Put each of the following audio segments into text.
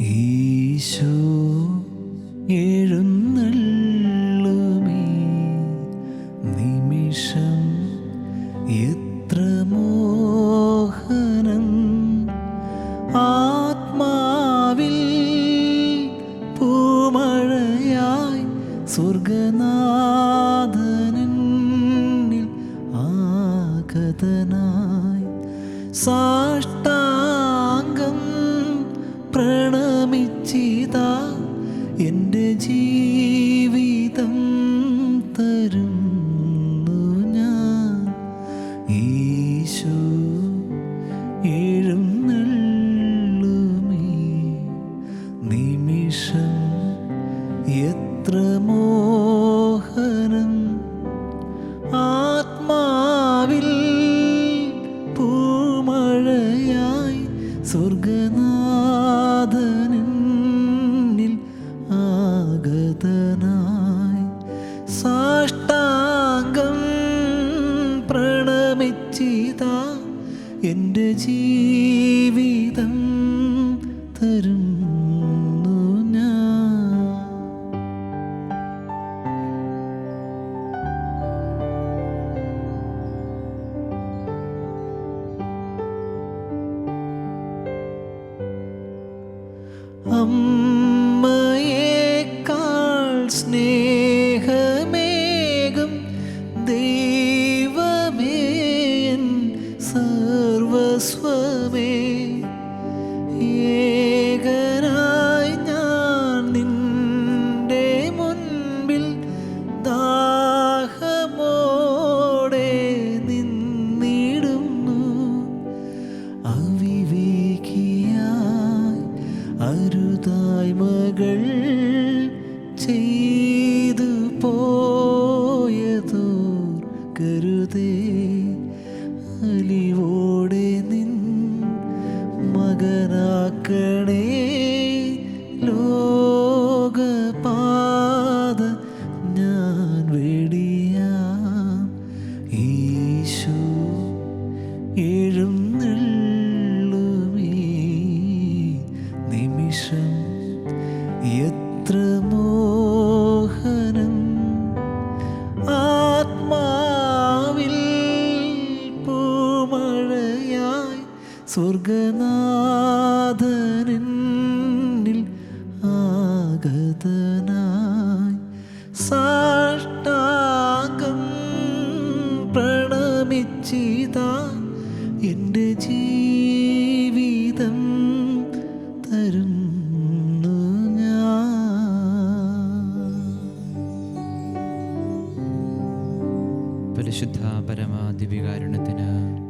ഈശോ എഴുന്നള്ളുമീ നിമിഷം എത്ര മോഹനം, ആത്മാവിൽ പൂമഴയായി സ്വർഗനാഥനിൽ ആഗതനായി സാഷ്ടാംഗം പ്രണമിച്ചിതാ എൻ്റെ ജീവിതം തരുന്നു ഞാൻ. ഈശോ എഴുന്നള്ളുമീ നിമിഷം എത്ര മോഹനം, ആത്മാവിൽ പൂമഴയായി സ്വർഗനാഥനിൽ ആഗതനായി സാഷ്ടാംഗം പ്രണമിച്ചിതാ എൻ്റെ ജീവിതം തരുന്നു ഞാൻ. അമ്മയേക്കാൾ സ്നേഹമേകം ദൈവമേ എൻ സർവസ്വമേ, ഏകനായി ഞാൻ നിന്റെ മുൻപിൽ ദാഹമോടെ നിന്നിടുന്നു. അവിവേകിയായി അരുതായ്മകൾ ചെയ്തു പോയതോർക്കരുതേ, അലിവോടെ നിൻ മകനാക്കണേ ലോകപാത ഞാൻ വെടിയാം. ഈശോ എഴുന്നള്ളുമീ നിമിഷം എത്ര മോഹനം, ആത്മാവിൽ പൂമഴയായി സ്വർഗനാഥനിൽ ആഗതനായി സാഷ്ടാംഗം പ്രണമിച്ചിതാ എൻ്റെ ജീവിതം തരുന്നു ഞാൻ. പരിശുദ്ധ പരമ ദിവ്യകാരുണ്യത്തിന്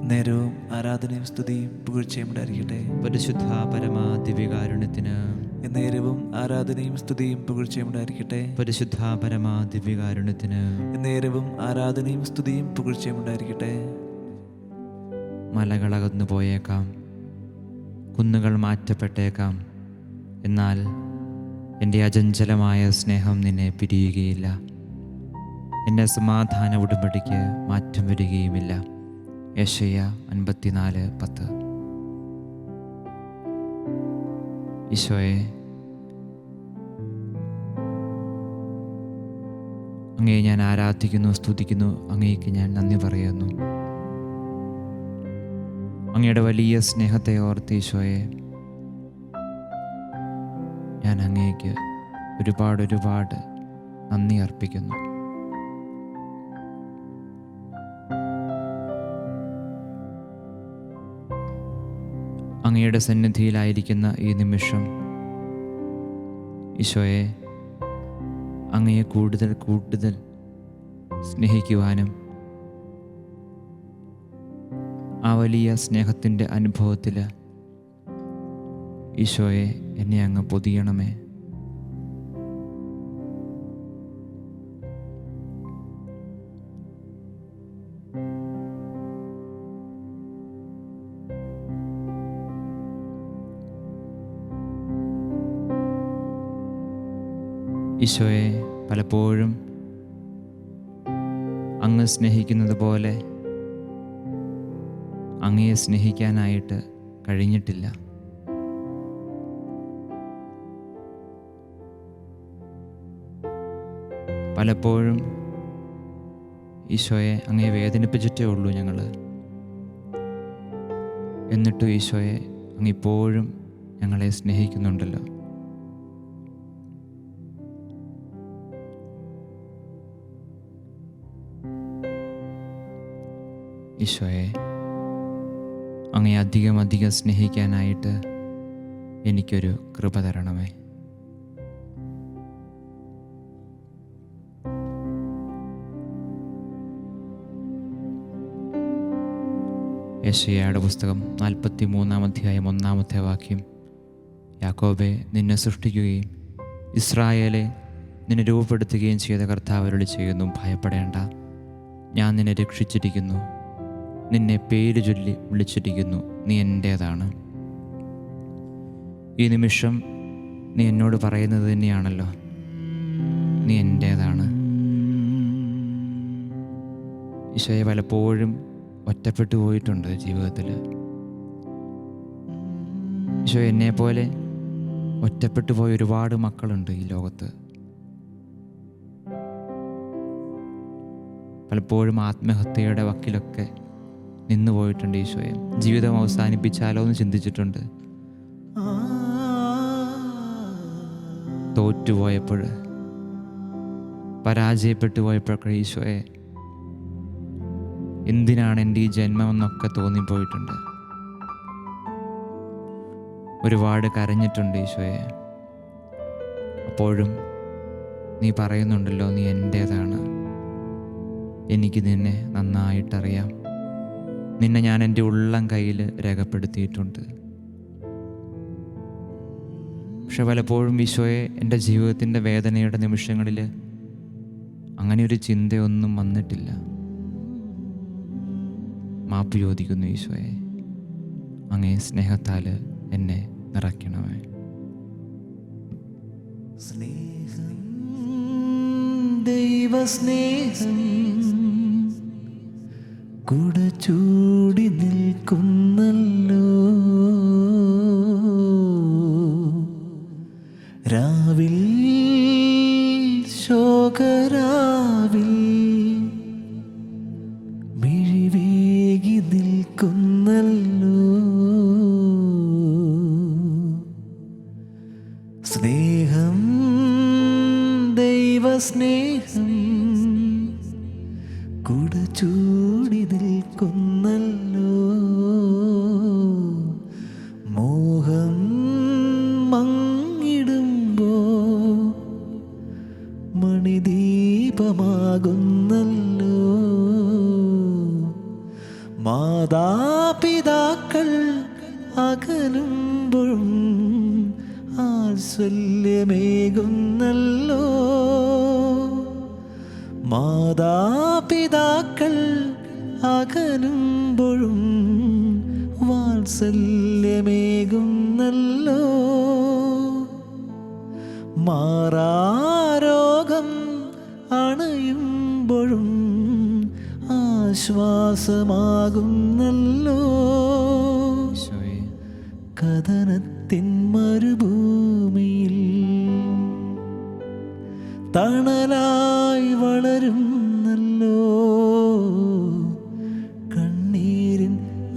നേരവും ആരാധനയും സ്തുതിയും പുകഴ്ചയും ഉണ്ടായിരിക്കട്ടെ. പരിശുദ്ധ പരമ ദിവ്യകാരുണ്യത്തിന് നേരവും ആരാധനയും സ്തുതിയും പുകഴ്ചയും ഉണ്ടായിരിക്കട്ടെ. പരിശുദ്ധ പരമ ദിവ്യകാരുണ്യത്തിന് നേരവും ആരാധനയും സ്തുതിയും പുകഴ്ചയും ഉണ്ടായിരിക്കട്ടെ. മലകളകന്നു പോയേക്കാം, കുന്നുകൾ മാറ്റപ്പെട്ടേക്കാം, എന്നാൽ എൻ്റെ അചഞ്ചലമായ സ്നേഹം നിന്നെ പിരിയുകയില്ല. എൻ്റെ സമാധാന ഉടമ്പടിക്ക് മാറ്റം വരികയുമില്ല. യെശയ്യ 54:10. ഈശോയെ, അങ്ങയെ ഞാൻ ആരാധിക്കുന്നു, സ്തുതിക്കുന്നു. അങ്ങേക്ക് ഞാൻ നന്ദി പറയുന്നു. അങ്ങയുടെ വലിയ സ്നേഹത്തെ ഓർത്ത് ഈശോയെ, ഞാൻ അങ്ങേക്ക് ഒരുപാട് നന്ദി അർപ്പിക്കുന്നു. അങ്ങയുടെ സന്നിധിയിലായിരിക്കുന്ന ഈ നിമിഷം ഈശോയെ, അങ്ങയെ കൂടുതൽ കൂടുതൽ സ്നേഹിക്കുവാനും ആ വലിയ സ്നേഹത്തിൻ്റെ അനുഭവത്തിൽ ഈശോയെ എന്നെ അങ്ങ് പൊതിയണമേ. ഈശോയെ പലപ്പോഴും അങ്ങ് സ്നേഹിക്കുന്നത് പോലെ അങ്ങയെ സ്നേഹിക്കാനായിട്ട് കഴിഞ്ഞിട്ടില്ല. പലപ്പോഴും ഈശോയെ അങ്ങയെ വേദനിപ്പിച്ചിട്ടേ ഉള്ളൂ ഞങ്ങൾ. എന്നിട്ടും ഈശോയെ അങ്ങിപ്പോഴും ഞങ്ങളെ സ്നേഹിക്കുന്നുണ്ടല്ലോ. ഈശോയെ അങ്ങയെ അധികം അധികം സ്നേഹിക്കാനായിട്ട് എനിക്കൊരു കൃപ തരണമേ. യെശയ്യായുടെ പുസ്തകം 43-ാം അധ്യായം 1-ാമത്തെ വാക്യം. യാക്കോബേ, നിന്നെ സൃഷ്ടിക്കുകയും ഇസ്രായേലെ നിന്നെ രൂപപ്പെടുത്തുകയും ചെയ്ത കർത്താവ് അരുളി ചെയ്യുന്നു, ഭയപ്പെടേണ്ട, ഞാൻ നിന്നെ രക്ഷിച്ചിരിക്കുന്നു, നിന്നെ പേര് ചൊല്ലി വിളിച്ചിരിക്കുന്നു, നീ എൻ്റേതാണ്. ഈ നിമിഷം നീ എന്നോട് പറയുന്നത് തന്നെയാണല്ലോ, നീ എൻ്റേതാണ്. ഈശോയെ പലപ്പോഴും ഒറ്റപ്പെട്ടു പോയിട്ടുണ്ട് ജീവിതത്തിൽ. ഈശോ എന്നെപ്പോലെ ഒറ്റപ്പെട്ടു പോയ ഒരുപാട് മക്കളുണ്ട് ഈ ലോകത്ത്. പലപ്പോഴും ആത്മഹത്യയുടെ വക്കിലൊക്കെ നിന്നു പോയിട്ടുണ്ട്. ഈശോയെ ജീവിതം അവസാനിപ്പിച്ചാലോ എന്ന് ചിന്തിച്ചിട്ടുണ്ട്. തോറ്റുപോയപ്പോൾ, പരാജയപ്പെട്ടു പോയപ്പോഴൊക്കെ ഈശോയെ എന്തിനാണ് എൻ്റെ ഈ ജന്മമെന്നൊക്കെ തോന്നിപ്പോയിട്ടുണ്ട്. ഒരുപാട് കരഞ്ഞിട്ടുണ്ട് ഈശോയെ. അപ്പോഴും നീ പറയുന്നുണ്ടല്ലോ, നീ എൻ്റേതാണ്, എനിക്ക് നിന്നെ നന്നായിട്ടറിയാം, നിന്നെ ഞാൻ എൻ്റെ ഉള്ളം കയ്യിൽ രേഖപ്പെടുത്തിയിട്ടുണ്ട്. പക്ഷെ പലപ്പോഴും ഈശോയെ എൻ്റെ ജീവിതത്തിൻ്റെ വേദനയുടെ നിമിഷങ്ങളിൽ അങ്ങനെയൊരു ചിന്തയൊന്നും വന്നിട്ടില്ല. മാപ്പ് ചോദിക്കുന്നു ഈശോയെ, അങ്ങേ സ്നേഹത്താൽ എന്നെ നിറയ്ക്കണമേ. സ്നേഹം, ദൈവസ്നേഹം കുട ചൂടി നിൽക്കുന്നല്ലോ, രാവിൽ ശോകരാവിൽ മിഴിവേകി നിൽക്കുന്നല്ലോ. സ്നേഹം, ദൈവസ്നേഹം കുട ചൂടി നിൽക്കുന്നല്ലോ, മോഹം മങ്ങിടുമ്പോ മണിദീപമാകുന്നല്ലോ. മാതാപിതാക്കൾ അകലുമ്പോഴും വാത്സല്യമേകുന്നല്ലോ. മാതാപിതാക്കൾ അകലുമ്പോഴും വാത്സല്യമേകുന്നല്ലോ. മാറാരോഗം അണയുമ്പോഴും ആശ്വാസമാകുന്നല്ലോ. കഥനത്തിൻ മരുഭൂമിയിൽ തണലായി വളരുന്നല്ലോ. കണ്ണീരിൻ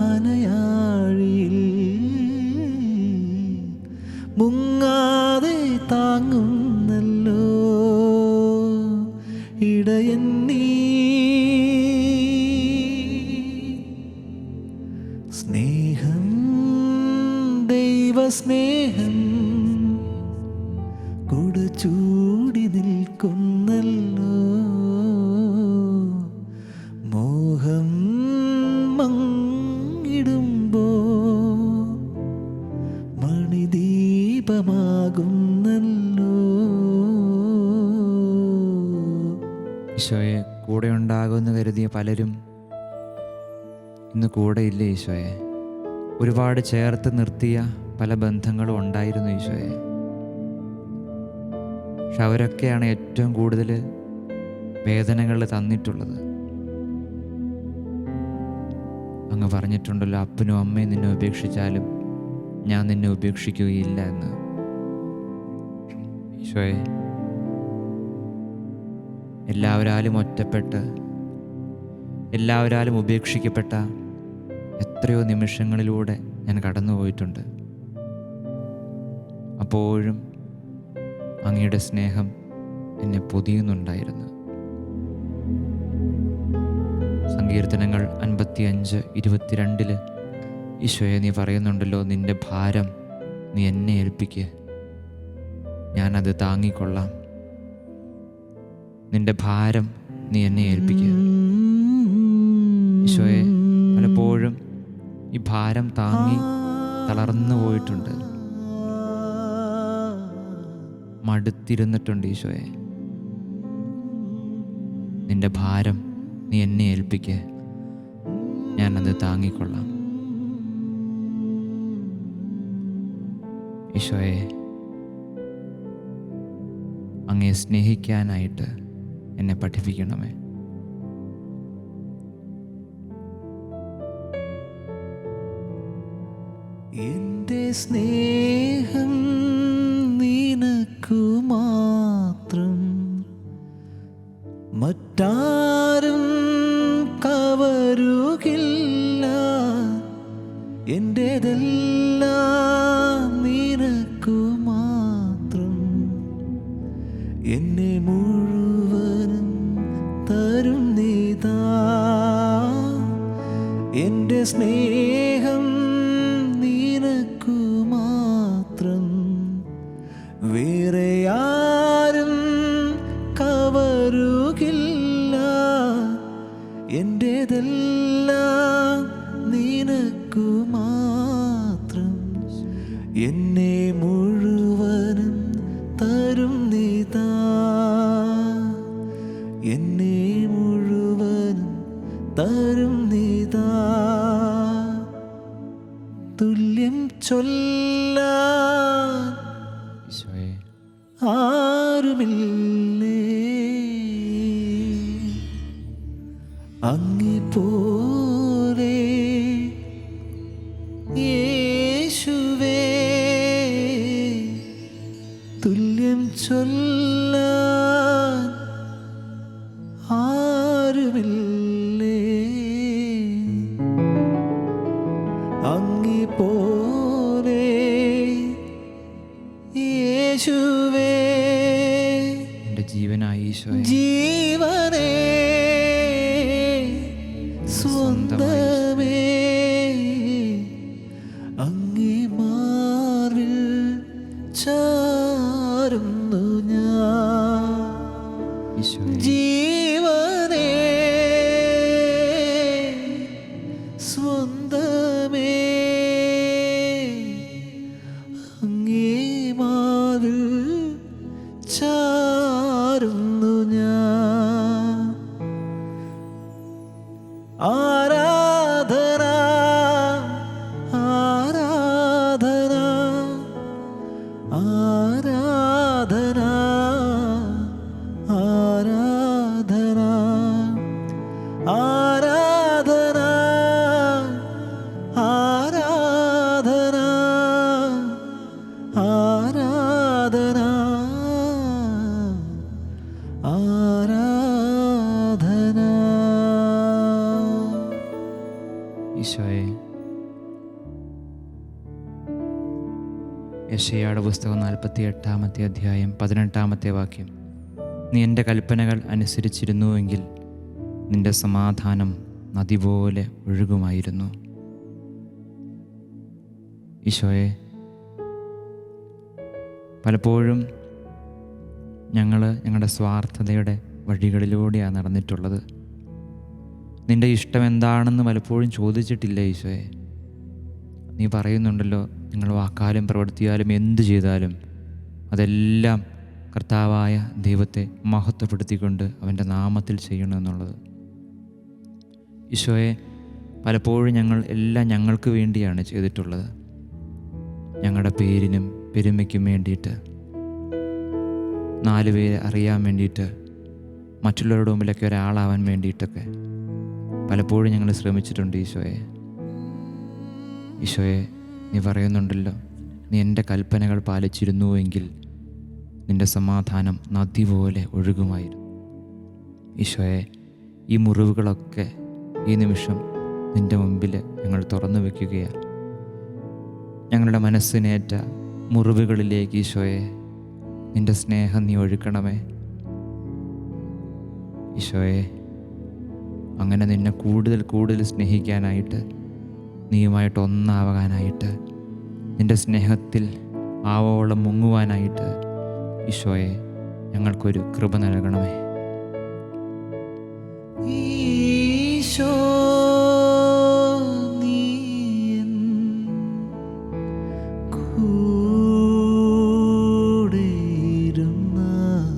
അലയാഴിയിൽ മുങ്ങാതെ താങ്ങുന്നല്ലോ. ഇടയൻ നീ, സ്നേഹം, ദൈവസ്നേഹം കുട ചൂടി നിൽക്കുന്നല്ലോ, മോഹം മങ്ങിടുമ്പോ മണിദീപമാകുന്നല്ലോ. ഈശോയെ, കൂടെ ഉണ്ടാകുമെന്ന് കരുതിയ പലരും ഇന്ന് കൂടെയില്ല ഈശോയെ. ഒരുപാട് ചേർത്ത് നിർത്തിയ പല ബന്ധങ്ങളും ഉണ്ടായിരുന്നു ഈശോയെ. പക്ഷെ അവരൊക്കെയാണ് ഏറ്റവും കൂടുതൽ വേദനകൾ തന്നിട്ടുള്ളത്. അങ്ങ് പറഞ്ഞിട്ടുണ്ടല്ലോ, അപ്പനും അമ്മയും നിന്നെ ഉപേക്ഷിച്ചാലും ഞാൻ നിന്നെ ഉപേക്ഷിക്കുകയില്ല എന്ന്. ഈശോയെ, എല്ലാവരാലും ഒറ്റപ്പെട്ട് എല്ലാവരാലും ഉപേക്ഷിക്കപ്പെട്ട എത്രയോ നിമിഷങ്ങളിലൂടെ ഞാൻ കടന്നു പോയിട്ടുണ്ട്. അപ്പോഴും അങ്ങയുടെ സ്നേഹം എന്നെ പൊതിയുന്നുണ്ടായിരുന്നു. സങ്കീർത്തനങ്ങൾ 55:22 ഈശോയെ നീ പറയുന്നുണ്ടല്ലോ, നിൻ്റെ ഭാരം നീ എന്നെ ഏൽപ്പിക്കുക, ഞാനത് താങ്ങിക്കൊള്ളാം. നിൻ്റെ ഭാരം നീ എന്നെ ഏൽപ്പിക്കുക. ഈശോയെ, പലപ്പോഴും ഈ ഭാരം താങ്ങി തളർന്നു പോയിട്ടുണ്ട്, മടുത്തിരുന്നിട്ടുണ്ട്. ഈശോയെ, നിൻ്റെ ഭാരം നീ എന്നെ ഏൽപ്പിക്കുക, ഞാനത് താങ്ങിക്കൊള്ളാം. ഈശോയെ, അങ്ങയെ സ്നേഹിക്കാനായിട്ട് എന്നെ പഠിപ്പിക്കണമേ. എന്റെ സ്നേഹം നിനക്കു മാത്രം, മറ്റാരും കവരുകില്ല. എന്റേതെല്ലാം നിനക്കു മാത്രം, എന്നെ മുഴുവനും തരും നീതാ. എന്റെ സ്നേഹം നിനക്കു മാത്രം, വേറെ ആരും കവരുകില്ല. എന്റേതെല്ലാം നിനക്കു മാത്രം, എന്നെ മുഴുവനും തരും നീതാ. എന്നെ മുഴുവനും തരും നീതാ. തുല്യം ചൊല്ലാൻ ഈശോയെ, ആരുമില്ലേ അങ്ങേ പോലെ യേശുവേ. തുല്യം ചൊല്ലാൻ ആരുമില്ലേ അങ്ങേ പോലെ യേശുവേ. എൻ്റെ ജീവനായ ഈശോയെ, ജീവനേ സ്വന്തമേ, അങ്ങേ മാറിൽ ചാരുന്നു ഞാൻ. ഈശോയെ, ജീവനേ സ്വന്തമേ, അങ്ങേ മാറിൽ ചാരുന്നു ഞാൻ. ആരാധന ആരാധന ആരാധന ആരാധന ആരാധന ആരാധന ആരാധന ആരാധന. ഈശോയെ, യെശയ്യായുടെ പുസ്തകം 48-ാമത്തെ അധ്യായം 18-ാമത്തെ വാക്യം, നീ എൻ്റെ കൽപ്പനകൾ അനുസരിച്ചിരുന്നുവെങ്കിൽ നിൻ്റെ സമാധാനം നദി പോലെ ഒഴുകുമായിരുന്നു. ഈശോയെ, പലപ്പോഴും ഞങ്ങളുടെ സ്വാർത്ഥതയുടെ വഴികളിലൂടെയാണ് നടന്നിട്ടുള്ളത്. നിൻ്റെ ഇഷ്ടം എന്താണെന്ന് പലപ്പോഴും ചോദിച്ചിട്ടില്ല ഈശോയെ. നീ പറയുന്നുണ്ടല്ലോ, നിങ്ങൾ വാക്കാലും പ്രവർത്തിയാലും എന്തു ചെയ്താലും അതെല്ലാം കർത്താവായ ദൈവത്തെ മഹത്വപ്പെടുത്തിക്കൊണ്ട് അവൻ്റെ നാമത്തിൽ ചെയ്യണമെന്നുള്ളത്. ഈശോയെ, പലപ്പോഴും എല്ലാം ഞങ്ങൾക്ക് വേണ്ടിയാണ് ചെയ്തിട്ടുള്ളത്. ഞങ്ങളുടെ പേരിനും പെരുമയ്ക്കും വേണ്ടിയിട്ട്, 4 പേരെ അറിയാൻ വേണ്ടിയിട്ട്, മറ്റുള്ളവരുടെ മുമ്പിലൊക്കെ ഒരാളാവാൻ വേണ്ടിയിട്ടൊക്കെ പലപ്പോഴും ഞങ്ങൾ ശ്രമിച്ചിട്ടുണ്ട് ഈശോയെ. ഈശോയെ, നീ പറയുന്നുണ്ടല്ലോ, നീ എൻ്റെ കൽപ്പനകൾ പാലിച്ചിരുന്നുവെങ്കിൽ നിൻ്റെ സമാധാനം നദി പോലെ ഒഴുകുമായിരുന്നു. ഈശോയെ, ഈ മുറിവുകളൊക്കെ ഈ നിമിഷം നിൻ്റെ മുമ്പിൽ ഞങ്ങൾ തുറന്നു വയ്ക്കുകയാണ്. ഞങ്ങളുടെ മനസ്സിനേറ്റ മുറിവുകളിലേക്ക് ഈശോയെ നിൻ്റെ സ്നേഹം നീ ഒഴുക്കണമേ. ഈശോയെ, അങ്ങനെ നിന്നെ കൂടുതൽ കൂടുതൽ സ്നേഹിക്കാനായിട്ട്, നീയുമായിട്ട് ഒന്നാവാനായിട്ട്, നിൻ്റെ സ്നേഹത്തിൽ ആവോളം മുങ്ങുവാനായിട്ട് ഈശോയെ ഞങ്ങൾക്കൊരു കൃപ നൽകണമേ. ഈശോ, നീ എൻ കൂടെയിരുന്നാൽ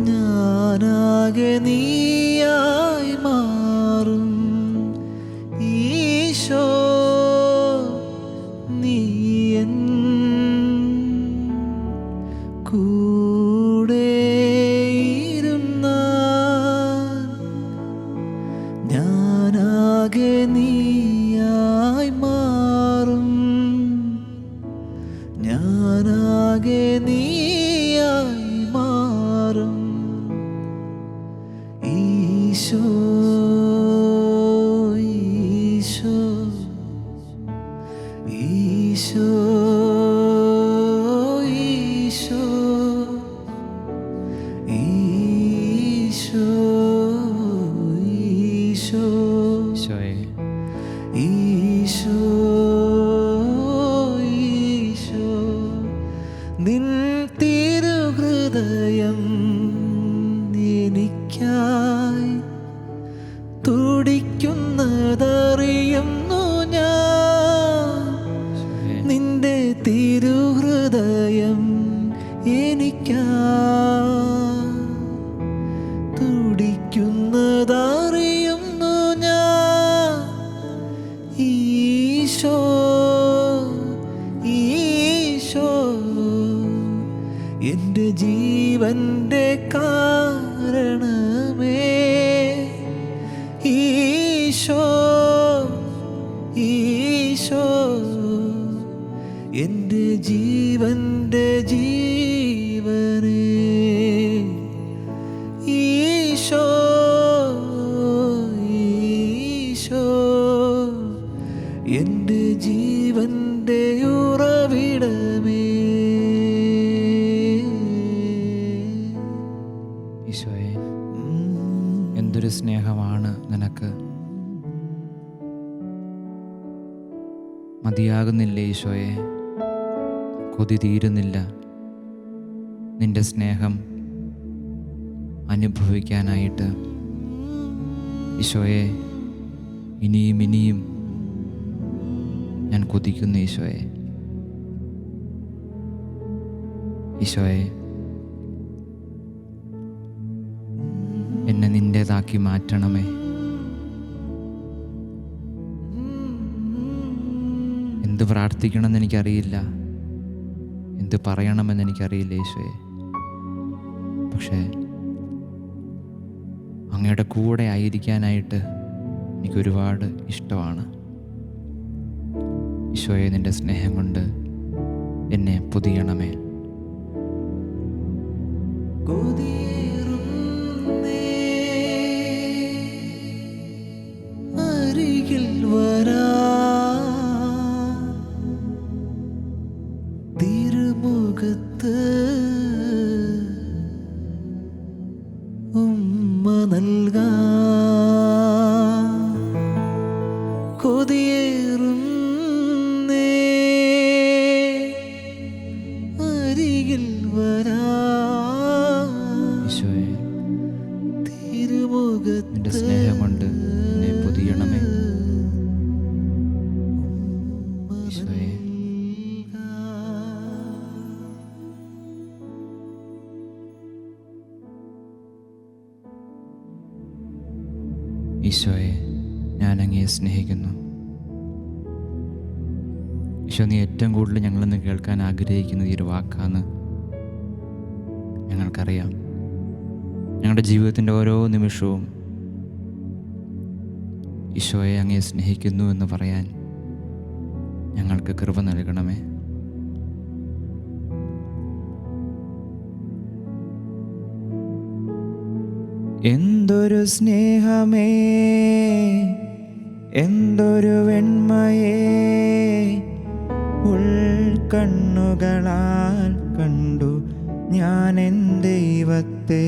ഞാനാകെ നീയായി മാറും. ഈശോ, നീ എൻ കൂടെയിരുന്നാൽ ഞാനാകെ നീയായി മാറും. ഞാനാകെ നീയായി മാറും. ഈശോ, ഈശോ, ഈശോ, ഈശോ, ഈശോ, ഈശോ, ഈശോയെ, ഈശോ, ഈശോ, നിൻ തിരുഹൃദയം എനിക്കായി തുടിക്കുന്നതറിയുന്നു ഞാൻ. നിന്റെ തിരുഹൃദയം എനിക്കായി തുടിക്കുന്നതറിയുന്നു ഞാൻ. ഈശോ, ഈശോ, എൻ്റെ ജീവൻ്റെ കാരണമേ. ഈശോ, ഈശോ, എൻ്റെ ജീവൻ്റെ ജീവനേ. ഈശോ, ഈശോ, എൻ്റെ ജീവൻ്റെ ഉറവിടമേ. ഈശോയെ, എന്തൊരു സ്നേഹമാണ് നിനക്ക്. മതിയാകുന്നില്ല ഈശോയെ, കൊതി തീരുന്നില്ല നിൻ്റെ സ്നേഹം അനുഭവിക്കാനായിട്ട്. ഈശോയെ, ഇനിയും ഇനിയും ഞാൻ കൊതിക്കുന്നു ഈശോയെ. ഈശോയെ, എന്നെ നിൻ്റേതാക്കി മാറ്റണമേ. എന്ത് പ്രാർത്ഥിക്കണമെന്ന് എനിക്കറിയില്ല, എന്ത് പറയണമെന്ന് എനിക്കറിയില്ല ഈശോയെ. പക്ഷേ അങ്ങയുടെ കൂടെ ആയിരിക്കാനായിട്ട് എനിക്കൊരുപാട് ഇഷ്ടമാണ്. ഈശോയെ, നിൻ്റെ സ്നേഹം കൊണ്ട് എന്നെ പൊതിയണമേ. അരികിൽ വരാ തിരുമുഖത്ത് ഉമ്മ നൽകാ കൊതിയേറുന്നേ. അരികിൽ അരികിൽ വരാ ഈശോയെ, തിരുമുഖത്ത് നിന്റെ സ്നേഹം കൊണ്ട് എന്നെ പൊതിയണമേ. ഈശോയെ, ഈശോയെ, ഞാൻ അങ്ങയെ സ്നേഹിക്കുന്നു. ഈശോ, നീ ഏറ്റവും കൂടുതൽ ഞങ്ങളിന്ന് കേൾക്കാൻ ആഗ്രഹിക്കുന്ന ഈ ഒരു വാക്കാന്ന് ഞങ്ങൾക്കറിയാം. ഞങ്ങളുടെ ജീവിതത്തിൻ്റെ ഓരോ നിമിഷവും ഈശോയെ അങ്ങയെ സ്നേഹിക്കുന്നു എന്ന് പറയാൻ ഞങ്ങൾക്ക് കൃപ നൽകണമേ. എന്തൊരു സ്നേഹമേ, എന്തൊരു വെണ്മയേ, ഉൾക്കണ്ണുകളാൽ കണ്ടു ഞാൻ എൻ ദൈവത്തെ.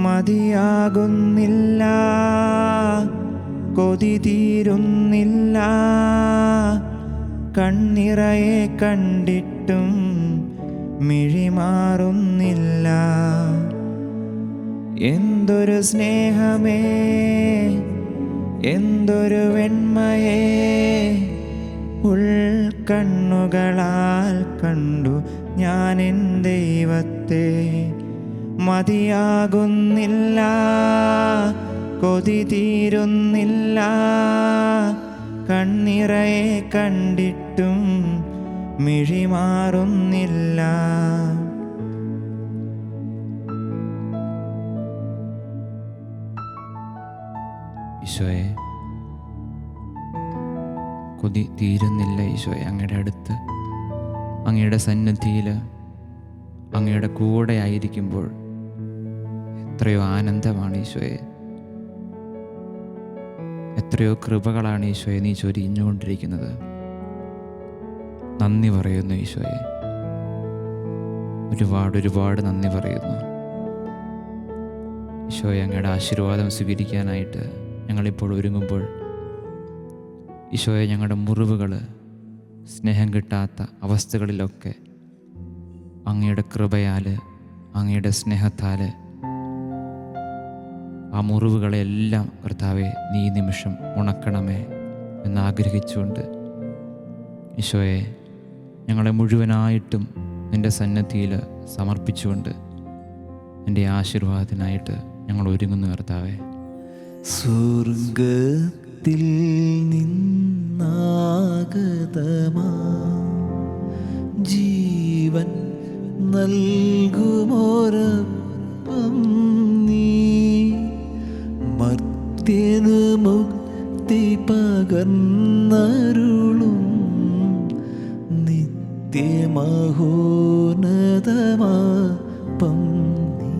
മതിയാകുന്നില്ല, കൊതി തീരുന്നില്ല, കണ്ണിറയെ കണ്ടിട്ടും മിഴിമാറുന്നില്ല. എന്തൊരു സ്നേഹമേ, എന്തൊരു വെണ്മയേ, ഉൾക്കണ്ണുകളാൽ കണ്ടു ഞാൻ എൻ ദൈവത്തെ. മതിയാകുന്നില്ല, കൊതി തീരുന്നില്ല, കണ്ണിറയെ കണ്ടിട്ടും മിഴിമാറുന്നില്ല. ഈശോയെ, കൊതി തീരുന്നില്ല ഈശോയെ. അങ്ങയുടെ അടുത്ത്, അങ്ങയുടെ സന്നിധിയിൽ, അങ്ങയുടെ കൂടെ ആയിരിക്കുമ്പോൾ എത്രയോ ആനന്ദമാണ് ഈശോയെ. എത്രയോ കൃപകളാണ് ഈശോയെ നീ ചൊരിഞ്ഞുകൊണ്ടിരിക്കുന്നത്. നന്ദി പറയുന്നു ഈശോയെ, ഒരുപാട് നന്ദി പറയുന്നു ഈശോയെ. അങ്ങയുടെ ആശീർവാദം സ്വീകരിക്കാനായിട്ട് ഞങ്ങളിപ്പോൾ ഒരുങ്ങുമ്പോൾ ഈശോയെ, ഞങ്ങളുടെ മുറിവുകൾ, സ്നേഹം കിട്ടാത്ത അവസ്ഥകളിലൊക്കെ അങ്ങയുടെ കൃപയാൽ, അങ്ങയുടെ സ്നേഹത്താൽ ആ മുറിവുകളെല്ലാം കർത്താവെ നീ നിമിഷം ഉണക്കണമേ എന്നാഗ്രഹിച്ചുകൊണ്ട് ഈശോയെ, ഞങ്ങളെ മുഴുവനായിട്ടും നിൻ്റെ സന്നിധിയിൽ സമർപ്പിച്ചുകൊണ്ട് എൻ്റെ ആശീർവാദത്തിനായിട്ട് ഞങ്ങൾ ഒരുങ്ങുന്നു കർത്താവെ. സ്വർഗത്തിൽ നിന്നാഗതമാ ജീവൻ നൽകുമോരപ്പം നീ, മർത്യനു മുക്തി പകർന്നരുളും നിത്യമഹോന്നതമാപ്പം നീ,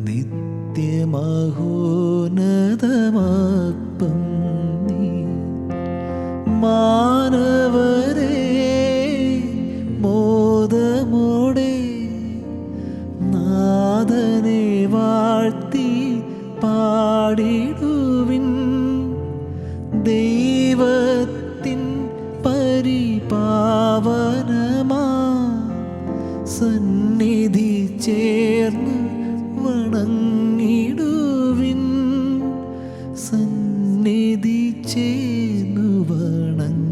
നിത്യമഹോന്നതമാപ്പം നീ. മാനവരെ മോദമോടെ നാഥനെ വാഴ്ത്തി പാടിടുവിൻ. ദൈവത്തിൻ പരിപാവനമാ സന്നിധി ചേർന്ന് വണങ്ങിടുവിൻ. സന്നിധി ചേർന്ന് വണങ്ങിടുവിൻ.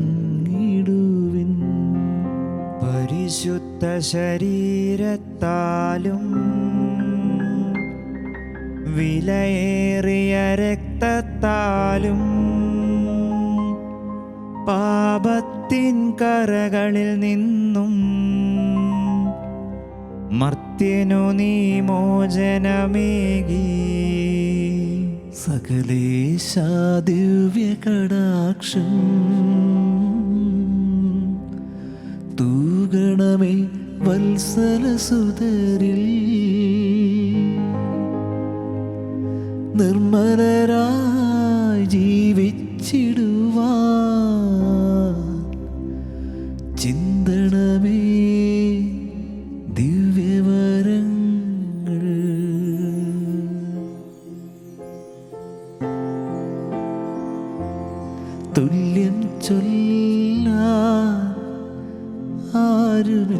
പരിശുദ്ധ ശരീരത്താലും വിലയേറിയ രക്തത്താലും പാപത്തിൻ കറകളിൽ നിന്നും മർത്യനു നീ മോചനമേകി. സകലേശ ദിവ്യകടാക്ഷം തൂകണമേ വത്സലസുതരിൽ. നിർമ്മലരായി ജീവിച്ചിടുവാൻ ചിന്തണമേ ദിവ്യവരങ്ങൾ. തുല്യം ചൊല്ലാൻ ആരുമില്ല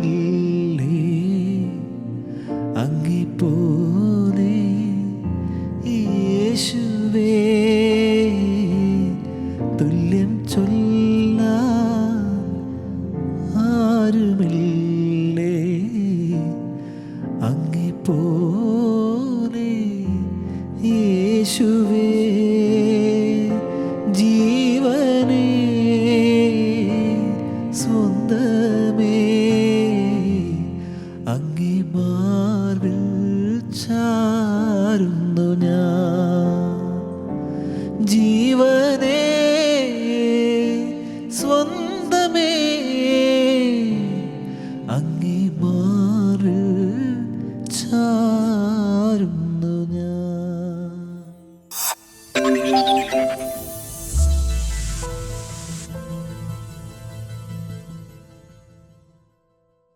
അങ്ങേപ്പോലെ യേശുവേ, തുല്യം ചൊല്ലാൻ ആരുമില്ല.